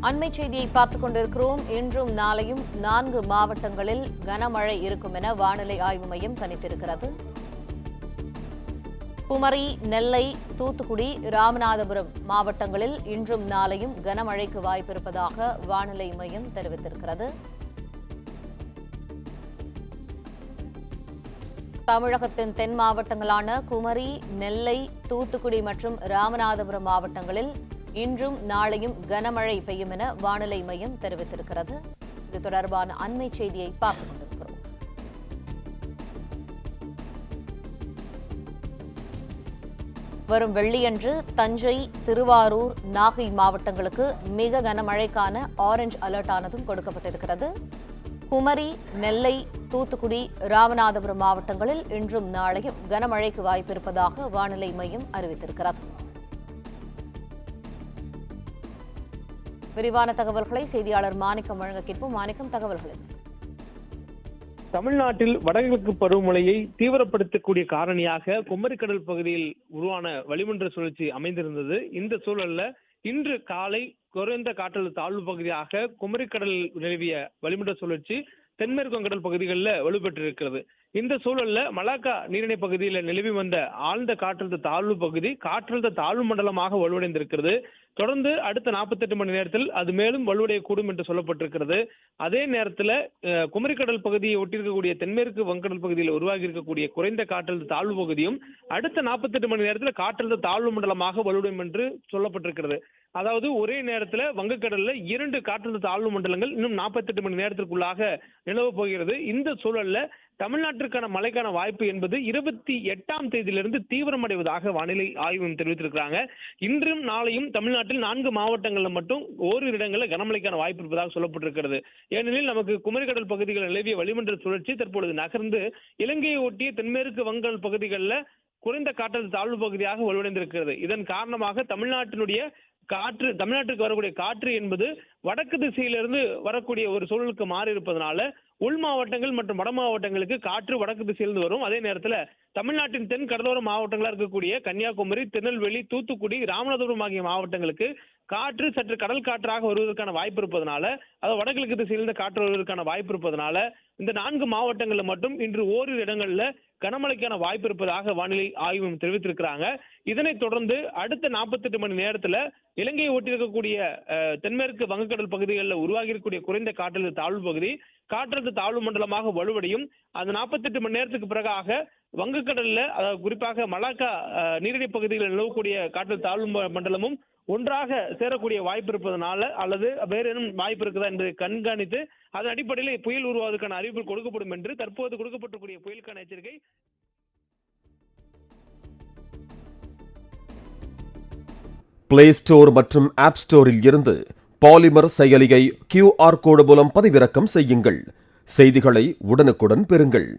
அண்மை செய்தியை பார்த்துக் கொண்டிருக்கிறோம். இன்றும் நாளையும் 4 மாவட்டங்களில் கனமழை இருக்கும் என வானிலை ஆய்வு மையம் கணித்திருக்கிறது. குமரி, நெல்லை, தூத்துக்குடி, ராமநாதபுரம் மாவட்டங்களில் இன்றும் நாளையும் கனமழைக்கு வாய்ப்பிருப்பதாக வானிலை மையம் தெரிவித்திருக்கிறது. தமிழகத்தின் தென் மாவட்டங்களான குமரி, நெல்லை, தூத்துக்குடி மற்றும் ராமநாதபுரம் மாவட்டங்களில் இன்றும் நாளையும் கனமழை பெய்யும் என வானிலை மையம் தெரிவித்திருக்கிறது. இது தொடர்பான அண்மை செய்தியை பார்த்துக் கொண்டிருக்கிறோம். வரும் வெள்ளியன்று தஞ்சை, திருவாரூர், நாகை மாவட்டங்களுக்கு மிக கனமழைக்கான ஆரஞ்ச் அலர்ட் ஆனதும் கொடுக்கப்பட்டிருக்கிறது. குமரி, நெல்லை, தூத்துக்குடி, ராமநாதபுரம் மாவட்டங்களில் இன்றும் நாளையும் கனமழைக்கு வாய்ப்பிருப்பதாக வானிலை மையம் அறிவித்திருக்கிறது. விரிவான தகவல்களை செய்தியாளர் மாணிக்கம் வழங்க கேட்போம். மாணிக்கம், தகவல்கள். தமிழ்நாட்டில் வடகிழக்கு பருவமழையை தீவிரப்படுத்தக்கூடிய காரணியாக குமரிக்கடல் பகுதியில் உருவான வளிமண்டல சுழற்சி அமைந்திருந்தது. இந்த சூழல்ல இன்று காலை குறைந்த காற்றழுத்த தாழ்வு பகுதியாக குமரிக்கடல் நிலவிய வளிமண்டல சுழற்சி தென்மேற்கு வங்கடல் பகுதிகளில் வலுப்பெற்றிருக்கிறது. இந்த சூழல்ல மலாக்கா நீரிணை பகுதியில் நிலவி வந்த ஆழ்ந்த காற்றழுத்த தாழ்வு பகுதி காற்றழுத்த தாழ்வு மண்டலமாக வலுவடைந்திருக்கிறது. தொடர்ந்து அடுத்த 48 மணி நேரத்தில் அது மேலும் வலுவடையக்கூடும் என்று சொல்லப்பட்டிருக்கிறது. அதே நேரத்தில் குமரிக்கடல் பகுதியை ஒட்டியிருக்கக்கூடிய தென்மேற்கு வங்கடல் பகுதியில் உருவாகி இருக்கக்கூடிய குறைந்த காற்றழுத்த தாழ்வு பகுதியும் அடுத்த 48 மணி நேரத்தில் காற்றழுத்த தாழ்வு மண்டலமாக வலுவடையும் என்று சொல்லப்பட்டிருக்கிறது. அதாவது ஒரே நேரத்தில் வங்கக்கடல்ல 2 காற்றழுத்த தாழ்வு மண்டலங்கள் இன்னும் 48 மணி நேரத்திற்குள்ளாக நிலவ போகிறது. இந்த சூழல்ல தமிழ்நாட்டிற்கான மழைக்கான வாய்ப்பு என்பது 28ஆம் தேதியிலிருந்து தீவிரமடைவதாக வானிலை ஆய்வு தெரிவித்திருக்கிறாங்க. இன்றும் நாளையும் தமிழ்நாட்டில் 4 மாவட்டங்களில் மட்டும் ஓரிரு இடங்களில் கனமழைக்கான வாய்ப்பு இருப்பதாக சொல்லப்பட்டிருக்கிறது. ஏனெனில் நமக்கு குமரிக்கடல் பகுதிகளில் நிலவிய வளிமண்டல சுழற்சி தற்பொழுது நகர்ந்து இலங்கையை ஒட்டிய தென்மேற்கு வங்கடல் பகுதிகளில் குறைந்த காற்றழுத்த தாழ்வு பகுதியாக வலுவடைந்திருக்கிறது. இதன் காரணமாக தமிழ்நாட்டிற்கு வரக்கூடிய காற்று என்பது வடக்கு திசையிலிருந்து வரக்கூடிய ஒரு சூழலுக்கு மாறி இருப்பதனால உள் மாவட்டங்கள் மற்றும் வட மாவட்டங்களுக்கு காற்று வடக்கு திசையிலிருந்து வரும். அதே நேரத்தில் தமிழ்நாட்டின் தென் கடலோர மாவட்டங்களாக இருக்கக்கூடிய கன்னியாகுமரி, திருநெல்வேலி, தூத்துக்குடி, ராமநாதபுரம் ஆகிய மாவட்டங்களுக்கு காற்று சற்று கடல் காற்றாக வருவதற்கான வாய்ப்பு இருப்பதனால, அதாவது வடகிழக்கு திசையிலிருந்து காற்று வருவதற்கான வாய்ப்பு இருப்பதனால இந்த 4 மாவட்டங்களில் மட்டும் இன்று ஓரிரு இடங்கள்ல கனமழைக்கான வாய்ப்பு இருப்பதாக வானிலை ஆய்வு தெரிவித்திருக்கிறாங்க. இதனைத் தொடர்ந்து அடுத்த 48 மணி நேரத்தில் இலங்கையை ஒட்டியிருக்கக்கூடிய தென்மேற்கு வங்கக்கடல் பகுதிகளில் உருவாகி இருக்கக்கூடிய குறைந்த காற்றழுத்த தாழ்வு பகுதி காற்றழுத்த தாழ்வு மண்டலமாக வலுவடையும். அந்த 48 மணி நேரத்துக்கு பிறகாக வங்கக்கடல்ல, அதாவது குறிப்பாக மலாக்கா நீரிணை பகுதிகளில் நிலவக்கூடிய காற்றழுத்த தாழ்வு மண்டலமும் ஒன்றாக சேரக்கூடிய வாய்ப்பு இருப்பதனால அல்லது வேறு ஏதும் வாய்ப்பு இருக்குதா என்பதை கண்காணித்து அதன் அடிப்படையில் புயல் உருவாவதற்கான அறிவிப்பு கொடுக்கப்படும் என்று தற்போது கொடுக்கப்பட்டிருக்கூடிய புயலுக்கான எச்சரிக்கை. பிளே ஸ்டோர் மற்றும் ஆப் ஸ்டோரில் இருந்து பாலிமர் செயலியை QR கோடு மூலம் பதிவிறக்கம் செய்யுங்கள். செய்திகளை உடனுக்குடன் பெறுங்கள்.